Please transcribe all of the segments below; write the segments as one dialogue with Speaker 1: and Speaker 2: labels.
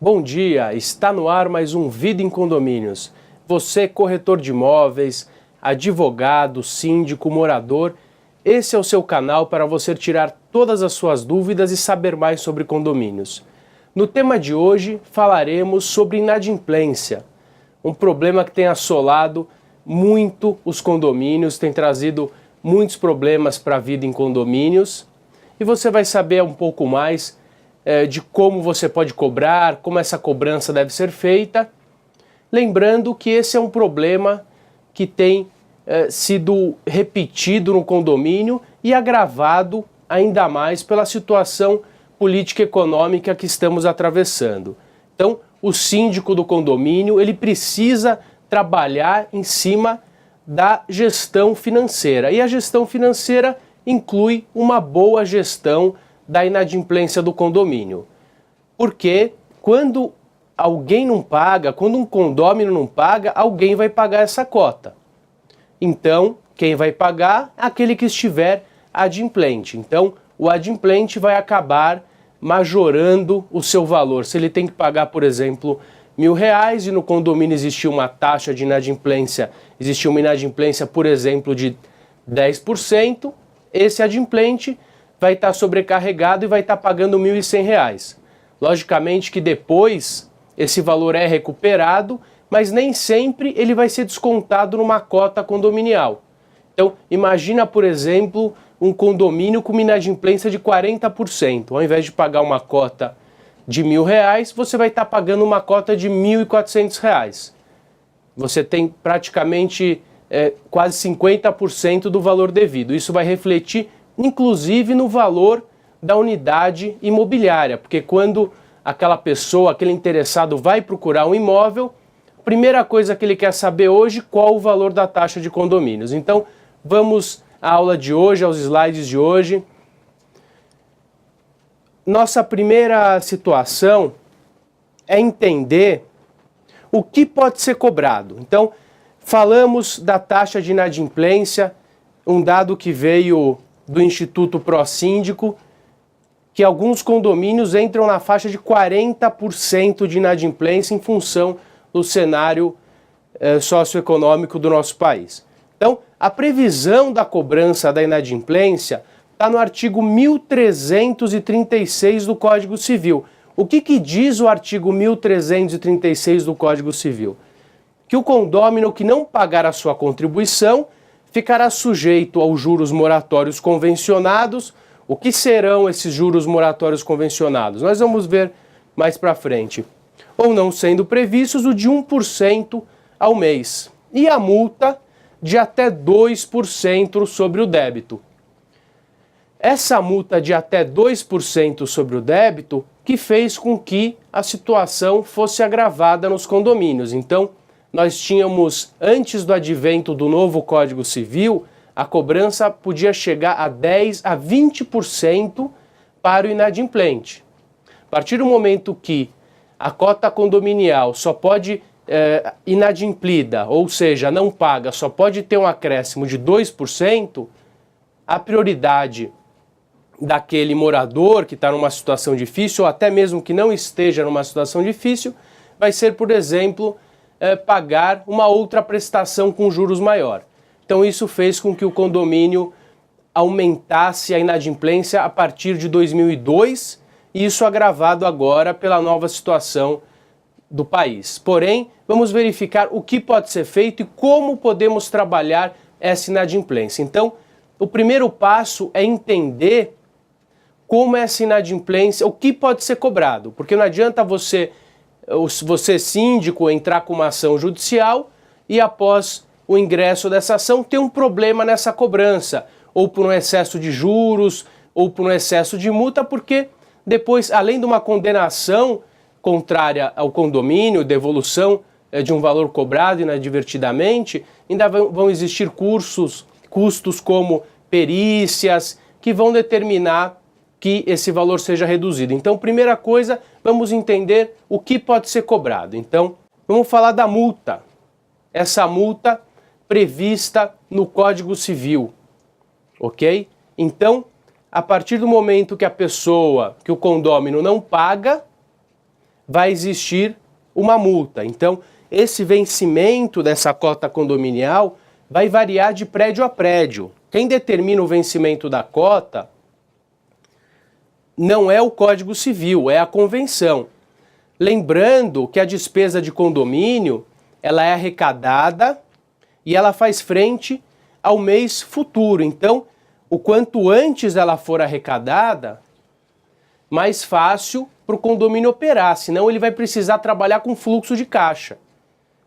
Speaker 1: Bom dia, está no ar mais um Vida em Condomínios. Você, corretor de imóveis, advogado, síndico, morador, esse é o seu canal para você tirar todas as suas dúvidas e saber mais sobre condomínios. No tema de hoje falaremos sobre inadimplência, um problema que tem assolado muito os condomínios, tem trazido muitos problemas para a vida em condomínios e você vai saber um pouco mais de como você pode cobrar, como essa cobrança deve ser feita. Lembrando que esse é um problema que tem sido repetido no condomínio e agravado ainda mais pela situação política e econômica que estamos atravessando. Então, o síndico do condomínio, ele precisa trabalhar em cima da gestão financeira. E a gestão financeira inclui uma boa gestão da inadimplência do condomínio. Porque quando alguém não paga, quando um condômino não paga, alguém vai pagar essa cota. Então, quem vai pagar é aquele que estiver adimplente. Então, o adimplente vai acabar majorando o seu valor. Se ele tem que pagar, por exemplo, R$1.000 e no condomínio existia uma taxa de inadimplência, existia uma inadimplência, por exemplo, de 10%, esse adimplente vai estar sobrecarregado e vai estar pagando R$1.100. Logicamente que depois esse valor é recuperado, mas nem sempre ele vai ser descontado numa cota condominial. Então, imagina, por exemplo, um condomínio com uma inadimplência de 40%. Ao invés de pagar uma cota de R$1.000, você vai estar pagando uma cota de R$1.400. Você tem praticamente quase 50% do valor devido. Isso vai refletir inclusive no valor da unidade imobiliária, porque quando aquela pessoa, aquele interessado vai procurar um imóvel, a primeira coisa que ele quer saber hoje, qual o valor da taxa de condomínios. Então, vamos à aula de hoje, aos slides de hoje. Nossa primeira situação é entender o que pode ser cobrado. Então, falamos da taxa de inadimplência, um dado que veio do Instituto Pró-Síndico, que alguns condomínios entram na faixa de 40% de inadimplência em função do cenário socioeconômico do nosso país. Então, a previsão da cobrança da inadimplência está no artigo 1336 do Código Civil. O que diz o artigo 1336 do Código Civil? Que o condômino que não pagar a sua contribuição ficará sujeito aos juros moratórios convencionados. O que serão esses juros moratórios convencionados? Nós vamos ver mais para frente. Ou não sendo previstos, o de 1% ao mês. E a multa de até 2% sobre o débito. Essa multa de até 2% sobre o débito que fez com que a situação fosse agravada nos condomínios. Então, nós tínhamos, antes do advento do novo Código Civil, a cobrança podia chegar a 10% a 20% para o inadimplente. A partir do momento que a cota condominial só pode, inadimplida, ou seja, não paga, só pode ter um acréscimo de 2%, a prioridade daquele morador que está numa situação difícil, ou até mesmo que não esteja numa situação difícil, vai ser, por exemplo, pagar uma outra prestação com juros maior. Então isso fez com que o condomínio aumentasse a inadimplência a partir de 2002 e isso agravado agora pela nova situação do país. Porém, vamos verificar o que pode ser feito e como podemos trabalhar essa inadimplência. Então, o primeiro passo é entender como essa inadimplência, o que pode ser cobrado, porque não adianta você síndico entrar com uma ação judicial e após o ingresso dessa ação ter um problema nessa cobrança, ou por um excesso de juros, ou por um excesso de multa, porque depois, além de uma condenação contrária ao condomínio, devolução de um valor cobrado inadvertidamente, ainda vão existir custos como perícias, que vão determinar que esse valor seja reduzido. Então, primeira coisa, vamos entender o que pode ser cobrado. Então, vamos falar da multa. Essa multa prevista no Código Civil, ok? Então, a partir do momento que a pessoa, que o condômino não paga, vai existir uma multa. Então, esse vencimento dessa cota condominial vai variar de prédio a prédio. Quem determina o vencimento da cota não é o Código Civil, é a convenção. Lembrando que a despesa de condomínio, ela é arrecadada e ela faz frente ao mês futuro. Então, o quanto antes ela for arrecadada, mais fácil para o condomínio operar, senão ele vai precisar trabalhar com fluxo de caixa.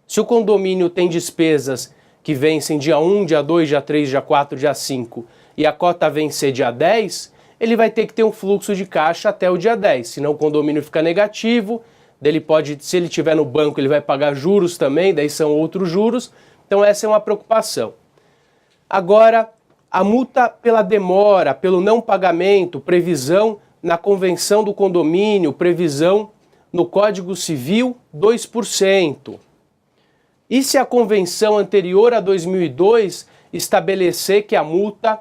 Speaker 1: Se o condomínio tem despesas que vencem dia 1, dia 2, dia 3, dia 4, dia 5 e a cota vencer dia 10, ele vai ter que ter um fluxo de caixa até o dia 10, senão o condomínio fica negativo, ele pode, se ele estiver no banco, ele vai pagar juros também, daí são outros juros, então essa é uma preocupação. Agora, a multa pela demora, pelo não pagamento, previsão na convenção do condomínio, previsão no Código Civil, 2%. E se a convenção anterior a 2002 estabelecer que a multa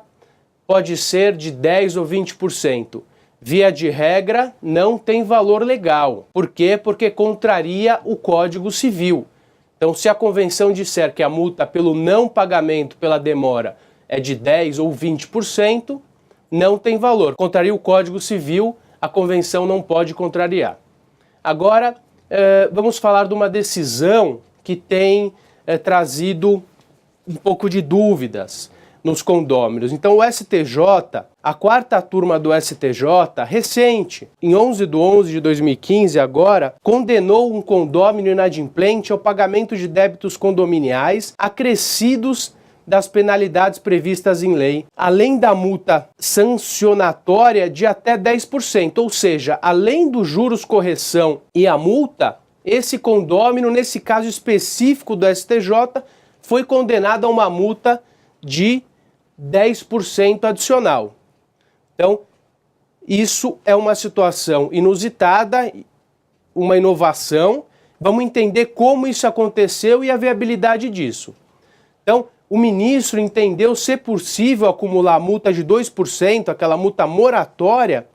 Speaker 1: pode ser de 10% ou 20%? Via de regra, não tem valor legal. Por quê? Porque contraria o Código Civil. Então, se a convenção disser que a multa pelo não pagamento, pela demora, é de 10% ou 20%, não tem valor. Contraria o Código Civil, a convenção não pode contrariar. Agora, vamos falar de uma decisão que tem trazido um pouco de dúvidas nos condôminos. Então o STJ, a quarta turma do STJ, recente, em 11/11/2015 agora, condenou um condômino inadimplente ao pagamento de débitos condominiais acrescidos das penalidades previstas em lei, além da multa sancionatória de até 10%, ou seja, além dos juros correção e a multa, esse condômino, nesse caso específico do STJ, foi condenado a uma multa de 10% adicional. Então, isso é uma situação inusitada, uma inovação. Vamos entender como isso aconteceu e a viabilidade disso. Então, o ministro entendeu ser possível acumular multa de 2%, aquela multa moratória,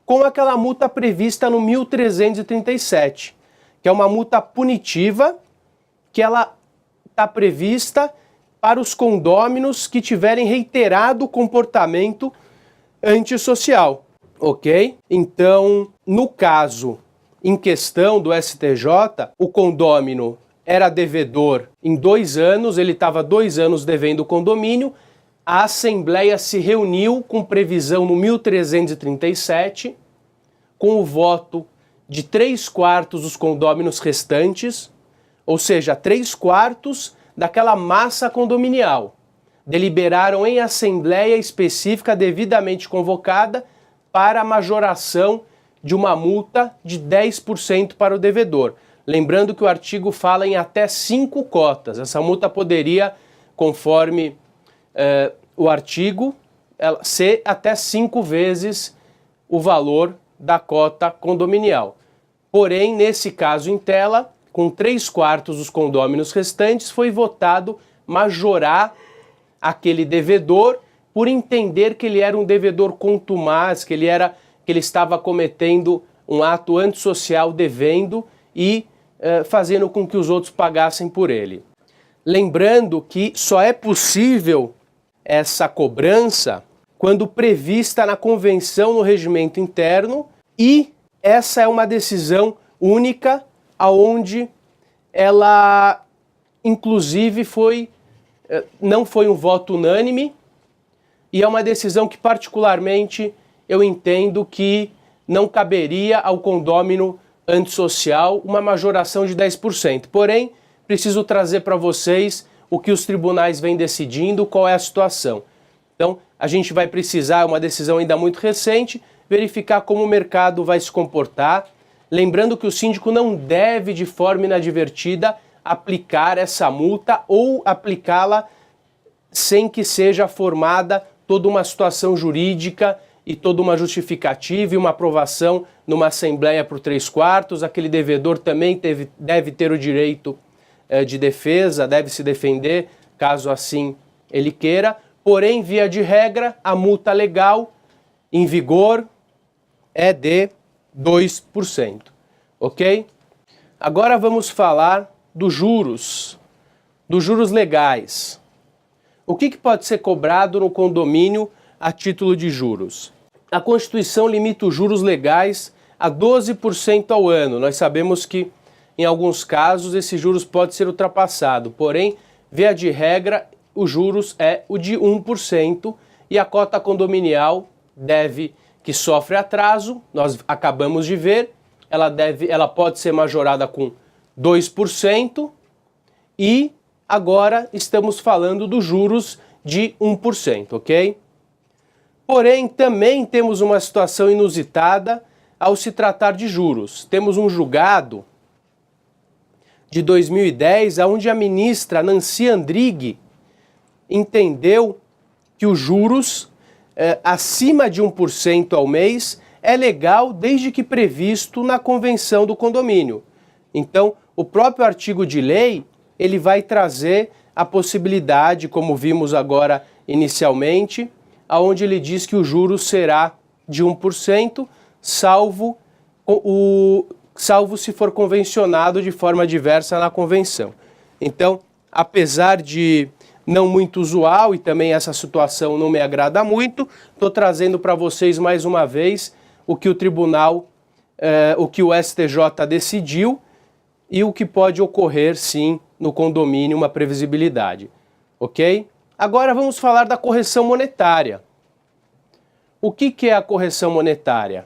Speaker 1: com aquela multa prevista no 1337, que é uma multa punitiva, que ela está prevista para os condôminos que tiverem reiterado comportamento antissocial, ok? Então, no caso em questão do STJ, o condômino era devedor em 2 anos, ele estava 2 anos devendo o condomínio, a Assembleia se reuniu com previsão no 1337, com o voto de 3/4 dos condôminos restantes, ou seja, 3/4 daquela massa condominial. Deliberaram em assembleia específica devidamente convocada para a majoração de uma multa de 10% para o devedor. Lembrando que o artigo fala em até 5 cotas. Essa multa poderia, conforme o artigo, ser até 5 vezes o valor da cota condominial. Porém, nesse caso em tela, com 3/4 dos condôminos restantes, foi votado majorar aquele devedor por entender que ele era um devedor contumaz, que ele estava cometendo um ato antissocial devendo e fazendo com que os outros pagassem por ele. Lembrando que só é possível essa cobrança quando prevista na convenção no regimento interno, e essa é uma decisão única, aonde ela inclusive não foi um voto unânime, e é uma decisão que particularmente eu entendo que não caberia ao condômino antissocial uma majoração de 10%. Porém, preciso trazer para vocês o que os tribunais vêm decidindo, qual é a situação. Então, a gente vai precisar, é uma decisão ainda muito recente, verificar como o mercado vai se comportar. Lembrando que o síndico não deve, de forma inadvertida, aplicar essa multa ou aplicá-la sem que seja formada toda uma situação jurídica e toda uma justificativa e uma aprovação numa assembleia por 3/4. Aquele devedor também deve ter o direito de defesa, deve se defender, caso assim ele queira. Porém, via de regra, a multa legal em vigor é de 2%. ok? Agora vamos falar dos juros legais. O que pode ser cobrado no condomínio a título de juros? A Constituição limita os juros legais a 12% ao ano. Nós sabemos que, em alguns casos, esses juros pode ser ultrapassado, porém, via de regra, os juros é o de 1% e a cota condominial que sofre atraso, nós acabamos de ver, ela pode ser majorada com 2% e agora estamos falando dos juros de 1%, ok? Porém, também temos uma situação inusitada ao se tratar de juros. Temos um julgado de 2010, onde a ministra Nancy Andrighi entendeu que os juros acima de 1% ao mês é legal desde que previsto na convenção do condomínio. Então, o próprio artigo de lei, ele vai trazer a possibilidade, como vimos agora inicialmente, onde ele diz que o juros será de 1%, salvo se for convencionado de forma diversa na convenção. Então, apesar de não muito usual e também essa situação não me agrada muito, estou trazendo para vocês mais uma vez o que o tribunal, o que o STJ decidiu e o que pode ocorrer sim no condomínio, uma previsibilidade, ok? Agora vamos falar da correção monetária. O que é a correção monetária?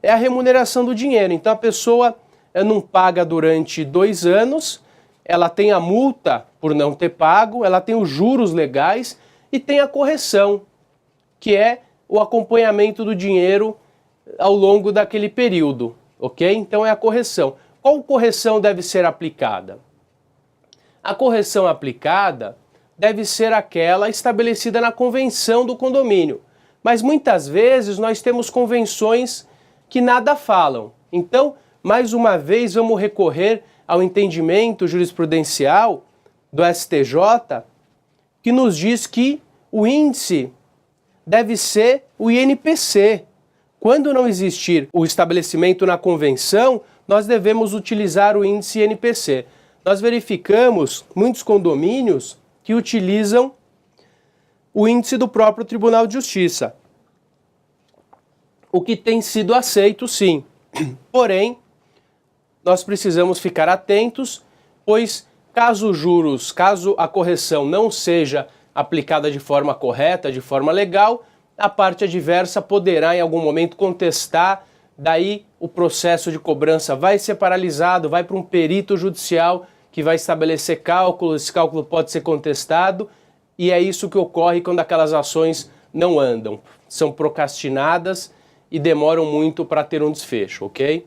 Speaker 1: É a remuneração do dinheiro. Então a pessoa não paga durante 2 anos, ela tem a multa por não ter pago, ela tem os juros legais e tem a correção, que é o acompanhamento do dinheiro ao longo daquele período, ok? Então é a correção. Qual correção deve ser aplicada? A correção aplicada deve ser aquela estabelecida na convenção do condomínio. Mas muitas vezes nós temos convenções que nada falam. Então, mais uma vez, vamos recorrer ao entendimento jurisprudencial do STJ, que nos diz que o índice deve ser o INPC. Quando não existir o estabelecimento na convenção, nós devemos utilizar o índice INPC. Nós verificamos muitos condomínios que utilizam o índice do próprio Tribunal de Justiça, o que tem sido aceito sim. Porém, nós precisamos ficar atentos, pois caso a correção não seja aplicada de forma correta, de forma legal, a parte adversa poderá em algum momento contestar, daí o processo de cobrança vai ser paralisado, vai para um perito judicial que vai estabelecer cálculo, esse cálculo pode ser contestado, e é isso que ocorre quando aquelas ações não andam, são procrastinadas e demoram muito para ter um desfecho, ok?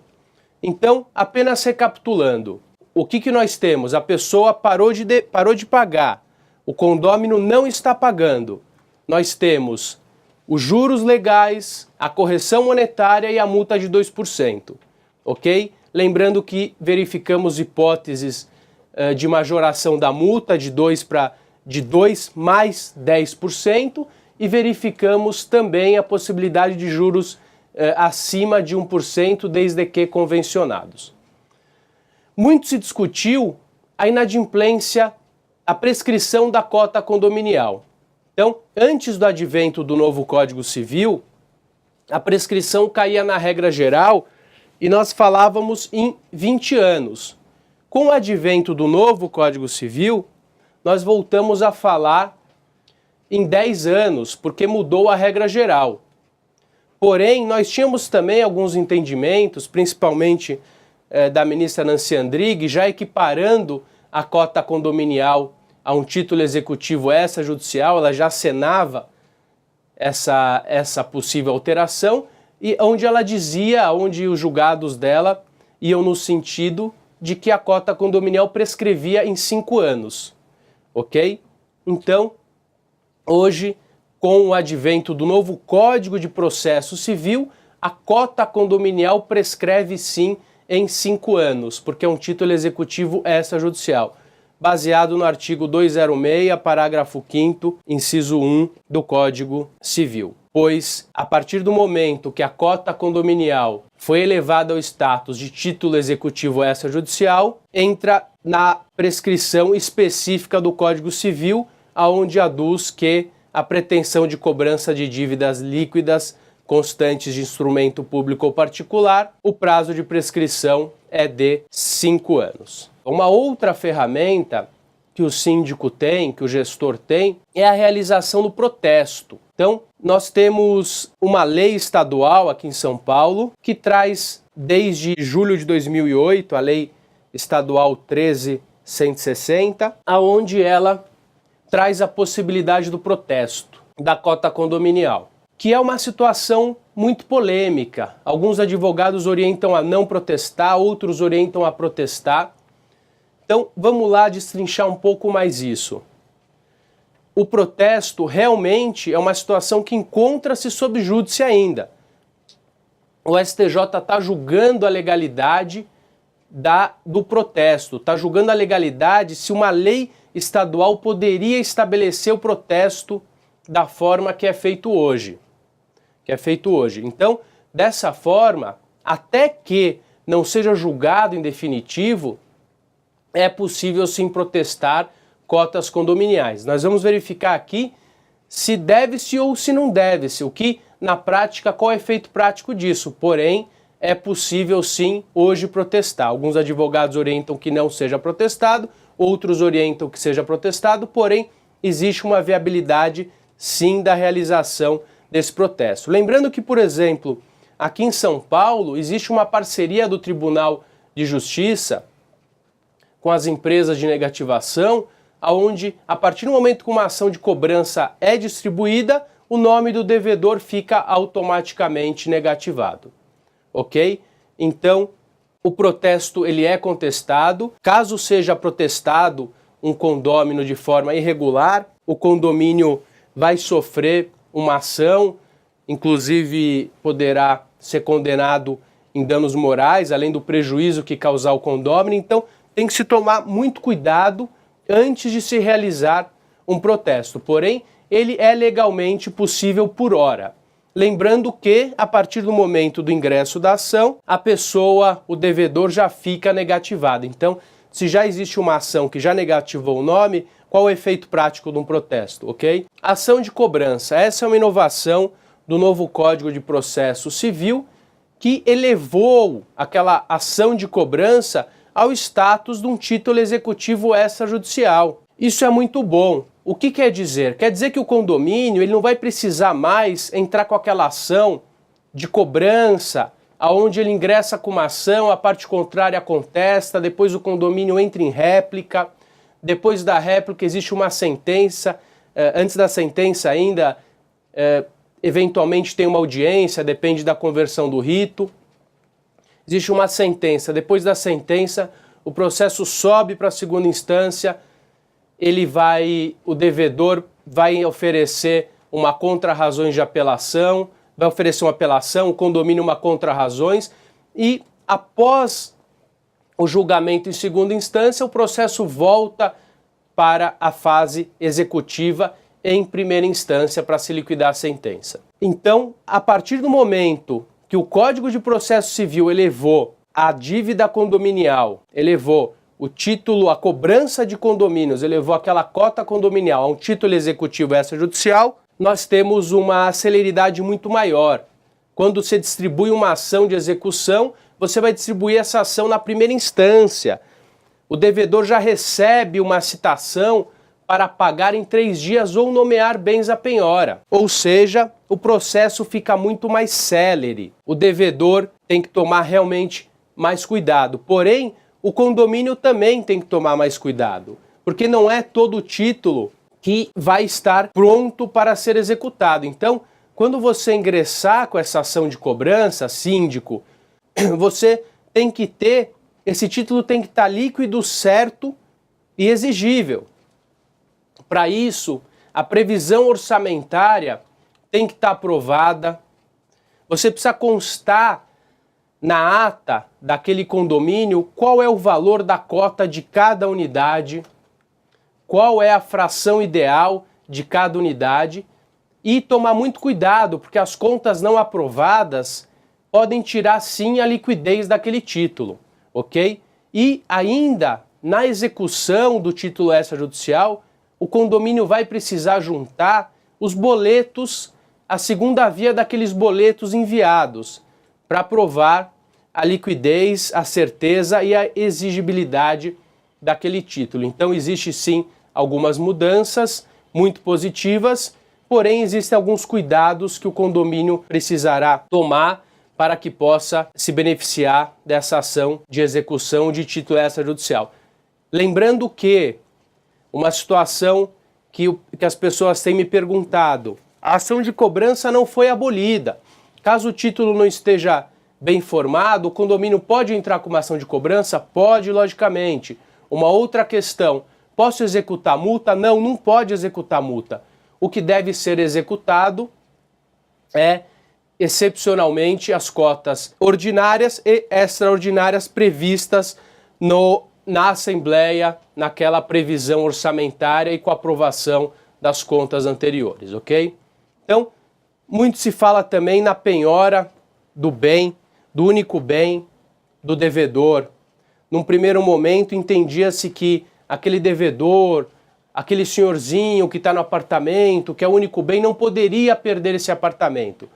Speaker 1: Então, apenas recapitulando, o que nós temos? A pessoa parou de pagar, o condômino não está pagando. Nós temos os juros legais, a correção monetária e a multa de 2%, ok? Lembrando que verificamos hipóteses de majoração da multa de 2 mais 10% e verificamos também a possibilidade de juros acima de 1%, desde que convencionados. Muito se discutiu a inadimplência, a prescrição da cota condominial. Então, antes do advento do novo Código Civil, a prescrição caía na regra geral e nós falávamos em 20 anos. Com o advento do novo Código Civil, nós voltamos a falar em 10 anos, porque mudou a regra geral. Porém, nós tínhamos também alguns entendimentos, principalmente da ministra Nancy Andrighi, já equiparando a cota condominial a um título executivo extrajudicial, ela já acenava essa possível alteração, e onde ela dizia, onde os julgados dela iam no sentido de que a cota condominial prescrevia em 5 anos, ok? Então, hoje, com o advento do novo Código de Processo Civil, a cota condominial prescreve sim em 5 anos, porque é um título executivo extrajudicial, baseado no artigo 206, parágrafo 5º, inciso 1 do Código Civil. pois a partir do momento que a cota condominial foi elevada ao status de título executivo extrajudicial, entra na prescrição específica do Código Civil, aonde aduz que a pretensão de cobrança de dívidas líquidas constantes de instrumento público ou particular, o prazo de prescrição é de 5 anos. Uma outra ferramenta que o síndico tem, que o gestor tem, é a realização do protesto. Então, nós temos uma lei estadual aqui em São Paulo que traz, desde julho de 2008, a Lei Estadual 13.160, aonde ela traz a possibilidade do protesto da cota condominial, que é uma situação muito polêmica. Alguns advogados orientam a não protestar, outros orientam a protestar. Então, vamos lá destrinchar um pouco mais isso. O protesto realmente é uma situação que encontra-se sob júdice ainda. O STJ está julgando a legalidade do protesto, está julgando a legalidade se uma lei estadual poderia estabelecer o protesto da forma que é feito hoje. Então, dessa forma, até que não seja julgado em definitivo, é possível sim protestar cotas condominiais. Nós vamos verificar aqui se deve-se ou se não deve-se, na prática, qual é o efeito prático disso. Porém, é possível sim hoje protestar. Alguns advogados orientam que não seja protestado, outros orientam que seja protestado, porém, existe uma viabilidade sim da realização desse protesto. Lembrando que, por exemplo, aqui em São Paulo, existe uma parceria do Tribunal de Justiça com as empresas de negativação, onde, a partir do momento que uma ação de cobrança é distribuída, o nome do devedor fica automaticamente negativado. Ok? Então, o protesto ele é contestado. Caso seja protestado um condômino de forma irregular, o condomínio vai sofrer uma ação, inclusive poderá ser condenado em danos morais, além do prejuízo que causar o condômino. Então, tem que se tomar muito cuidado antes de se realizar um protesto. Porém, ele é legalmente possível por hora. Lembrando que, a partir do momento do ingresso da ação, a pessoa, o devedor, já fica negativado. Então, se já existe uma ação que já negativou o nome, qual o efeito prático de um protesto, ok? Ação de cobrança. Essa é uma inovação do novo Código de Processo Civil que elevou aquela ação de cobrança ao status de um título executivo extrajudicial. Isso é muito bom. O que quer dizer? Quer dizer que o condomínio ele não vai precisar mais entrar com aquela ação de cobrança, aonde ele ingressa com uma ação, a parte contrária contesta, depois o condomínio entra em réplica, depois da réplica existe uma sentença, antes da sentença ainda, eventualmente tem uma audiência, depende da conversão do rito. Existe uma sentença, depois da sentença o processo sobe para a segunda instância, o devedor vai oferecer uma contra-razões de apelação, vai oferecer uma apelação, o condomínio uma contra-razões e após o julgamento em segunda instância, o processo volta para a fase executiva em primeira instância para se liquidar a sentença. Então, a partir do momento que o Código de Processo Civil elevou a dívida condominial, elevou o título, a cobrança de condomínios, elevou aquela cota condominial a um título executivo extrajudicial, nós temos uma celeridade muito maior. Quando você distribui uma ação de execução, você vai distribuir essa ação na primeira instância. O devedor já recebe uma citação para pagar em 3 dias ou nomear bens à penhora. Ou seja, o processo fica muito mais célere. O devedor tem que tomar realmente mais cuidado. Porém, o condomínio também tem que tomar mais cuidado, porque não é todo o título que vai estar pronto para ser executado. Então, quando você ingressar com essa ação de cobrança, síndico, você tem que ter, esse título tem que estar líquido, certo e exigível. Para isso, a previsão orçamentária tem que estar aprovada, você precisa constar na ata daquele condomínio qual é o valor da cota de cada unidade, qual é a fração ideal de cada unidade, E tomar muito cuidado, porque as contas não aprovadas podem tirar sim a liquidez daquele título, ok? E ainda, na execução do título extrajudicial, o condomínio vai precisar juntar os boletos, a segunda via daqueles boletos enviados, para provar a liquidez, a certeza e a exigibilidade daquele título. Então existe sim algumas mudanças muito positivas, porém existem alguns cuidados que o condomínio precisará tomar para que possa se beneficiar dessa ação de execução de título extrajudicial. Lembrando que uma situação que as pessoas têm me perguntado, a ação de cobrança não foi abolida. Caso o título não esteja bem formado, o condomínio pode entrar com uma ação de cobrança? Pode, logicamente. Uma outra questão, posso executar multa? Não, não pode executar multa. O que deve ser executado é, excepcionalmente, as cotas ordinárias e extraordinárias previstas na Assembleia, naquela previsão orçamentária e com a aprovação das contas anteriores, ok? Então, muito se fala também na penhora do bem, do único bem do devedor. Num primeiro momento, entendia-se que aquele devedor, aquele senhorzinho que está no apartamento, que é o único bem, não poderia perder esse apartamento.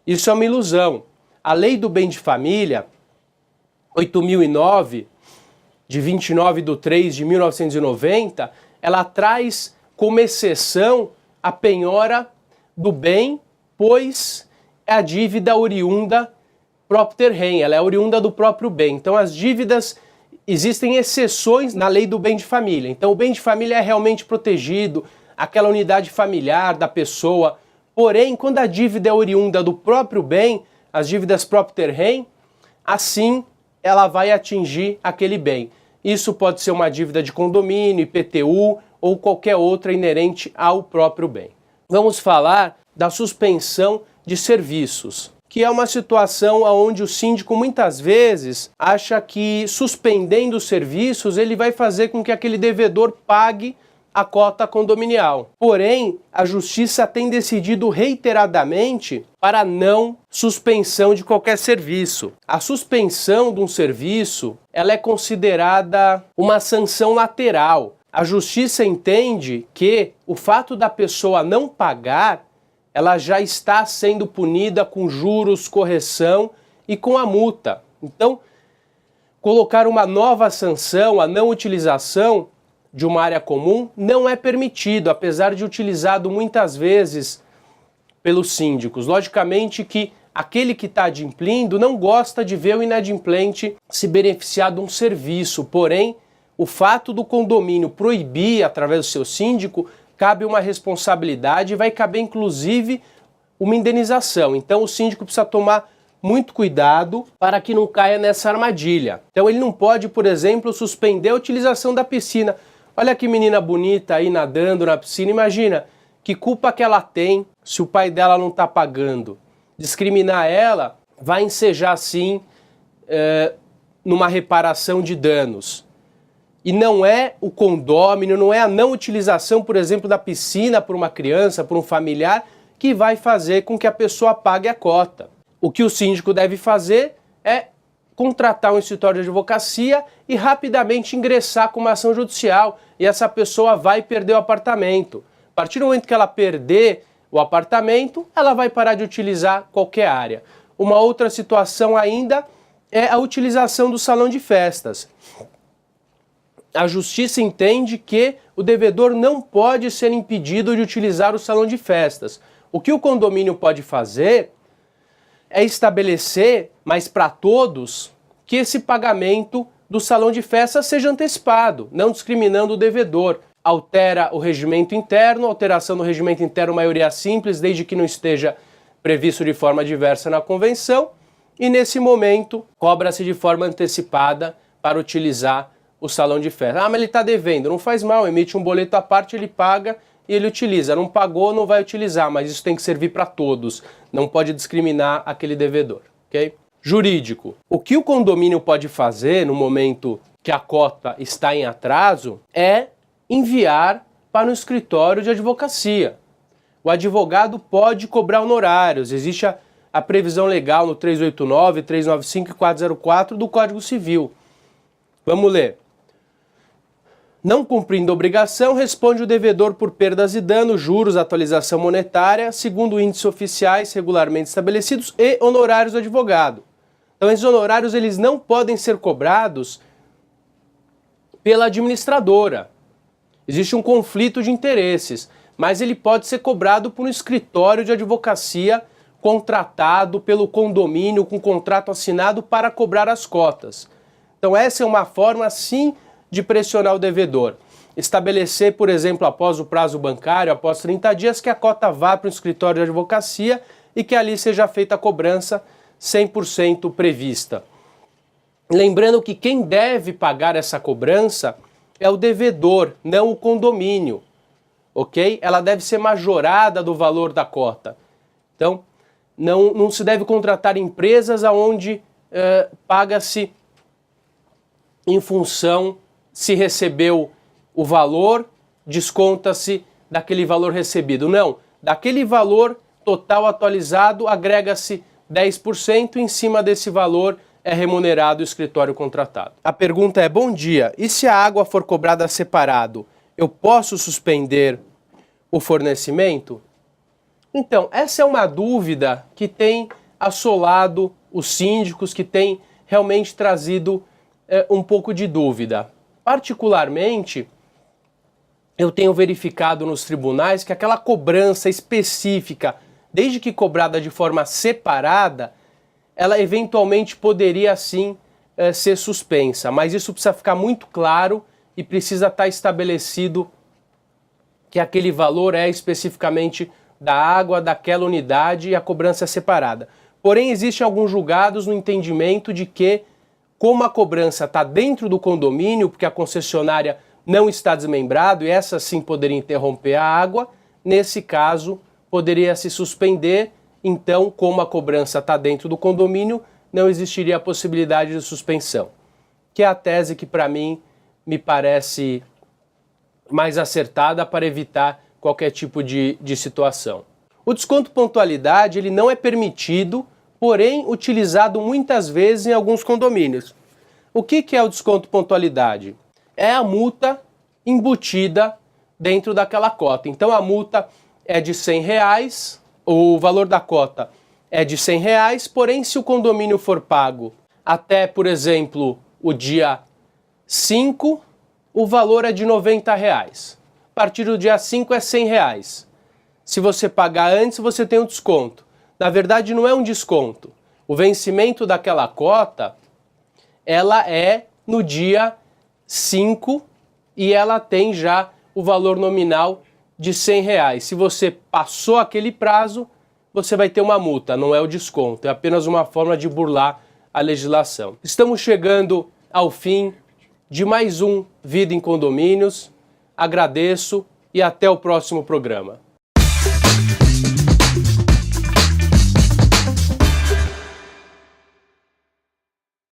Speaker 1: Isso é uma ilusão. A Lei do Bem de Família, 8.009, de 29/3/1990, ela traz como exceção a penhora do bem, pois é a dívida oriunda propter rem, ela é oriunda do próprio bem. Então as dívidas, existem exceções na Lei do Bem de Família. Então o bem de família é realmente protegido, aquela unidade familiar da pessoa. Porém, quando a dívida é oriunda do próprio bem, as dívidas propter rem, assim ela vai atingir aquele bem. Isso pode ser uma dívida de condomínio, IPTU ou qualquer outra inerente ao próprio bem. Vamos falar da suspensão de serviços, que é uma situação onde o síndico muitas vezes acha que suspendendo os serviços ele vai fazer com que aquele devedor pague a cota condominial. Porém, a Justiça tem decidido reiteradamente para não suspensão de qualquer serviço. A suspensão de um serviço, ela é considerada uma sanção lateral. A Justiça entende que o fato da pessoa não pagar, ela já está sendo punida com juros, correção e com a multa. Então, colocar uma nova sanção, a não utilização de uma área comum, não é permitido, apesar de utilizado muitas vezes pelos síndicos. Logicamente que aquele que está adimplindo não gosta de ver o inadimplente se beneficiar de um serviço, porém, o fato do condomínio proibir através do seu síndico, cabe uma responsabilidade e vai caber inclusive uma indenização. Então o síndico precisa tomar muito cuidado para que não caia nessa armadilha. Então ele não pode, por exemplo, suspender a utilização da piscina. Olha que menina bonita aí nadando na piscina, imagina que culpa que ela tem se o pai dela não está pagando. Discriminar ela vai ensejar sim numa reparação de danos. E não é o condômino, não é a não utilização, por exemplo, da piscina por uma criança, por um familiar, que vai fazer com que a pessoa pague a cota. O que o síndico deve fazer é contratar um escritório de advocacia e rapidamente ingressar com uma ação judicial. E essa pessoa vai perder o apartamento. A partir do momento que ela perder o apartamento, ela vai parar de utilizar qualquer área. Uma outra situação ainda é a utilização do salão de festas. A Justiça entende que o devedor não pode ser impedido de utilizar o salão de festas. O que o condomínio pode fazer é estabelecer, mas para todos, que esse pagamento do salão de festa seja antecipado, não discriminando o devedor. Altera o regimento interno, alteração do regimento interno, maioria simples, desde que não esteja previsto de forma diversa na convenção, e nesse momento cobra-se de forma antecipada para utilizar o salão de festa. Ah, mas ele está devendo, não faz mal, emite um boleto à parte, ele paga e ele utiliza. Não pagou, não vai utilizar, mas isso tem que servir para todos, não pode discriminar aquele devedor, ok? Jurídico. O que o condomínio pode fazer no momento que a cota está em atraso é enviar para o escritório de advocacia. o advogado pode cobrar honorários. Existe a previsão legal no 389, 395 e 404 do Código Civil. Vamos ler. Não cumprindo a obrigação, responde o devedor por perdas e danos, juros, atualização monetária, segundo índices oficiais regularmente estabelecidos e honorários do advogado. Então, esses honorários eles não podem ser cobrados pela administradora. Existe um conflito de interesses, mas ele pode ser cobrado por um escritório de advocacia contratado pelo condomínio com contrato assinado para cobrar as cotas. Então, essa é uma forma, sim, de pressionar o devedor. Estabelecer, por exemplo, após o prazo bancário, após 30 dias, que a cota vá para o escritório de advocacia e que ali seja feita a cobrança 100% prevista. Lembrando que quem deve pagar essa cobrança é o devedor, não o condomínio, ok? Ela deve ser majorada do valor da cota. Então, não se deve contratar empresas onde paga-se em função se recebeu o valor, desconta-se daquele valor recebido. Não, daquele valor total atualizado, agrega-se 10% e em cima desse valor é remunerado o escritório contratado. A pergunta é, bom dia, e se a água for cobrada separado, eu posso suspender o fornecimento? Então, essa é uma dúvida que tem assolado os síndicos, que tem realmente trazido um pouco de dúvida. Particularmente, eu tenho verificado nos tribunais que aquela cobrança específica, desde que cobrada de forma separada, ela eventualmente poderia sim ser suspensa, mas isso precisa ficar muito claro e precisa estar estabelecido que aquele valor é especificamente da água, daquela unidade e a cobrança é separada. Porém, existem alguns julgados no entendimento de que, como a cobrança está dentro do condomínio, porque a concessionária não está desmembrado e essa sim poderia interromper a água, nesse caso poderia se suspender. Então, como a cobrança está dentro do condomínio, não existiria a possibilidade de suspensão. Que é a tese que para mim me parece mais acertada para evitar qualquer tipo de situação. O desconto pontualidade ele não é permitido, porém utilizado muitas vezes em alguns condomínios. O que é o desconto pontualidade? É a multa embutida dentro daquela cota. Então a multa é de R$100, o valor da cota é de R$100, porém se o condomínio for pago até, por exemplo, o dia 5, o valor é de R$90. A partir do dia 5 é R$100. Se você pagar antes, você tem um desconto. Na verdade, não é um desconto. O vencimento daquela cota, ela é no dia 5 e ela tem já o valor nominal de R$100. Se você passou aquele prazo, você vai ter uma multa, não é o desconto. É apenas uma forma de burlar a legislação. Estamos chegando ao fim de mais um Vida em Condomínios. Agradeço e até o próximo programa.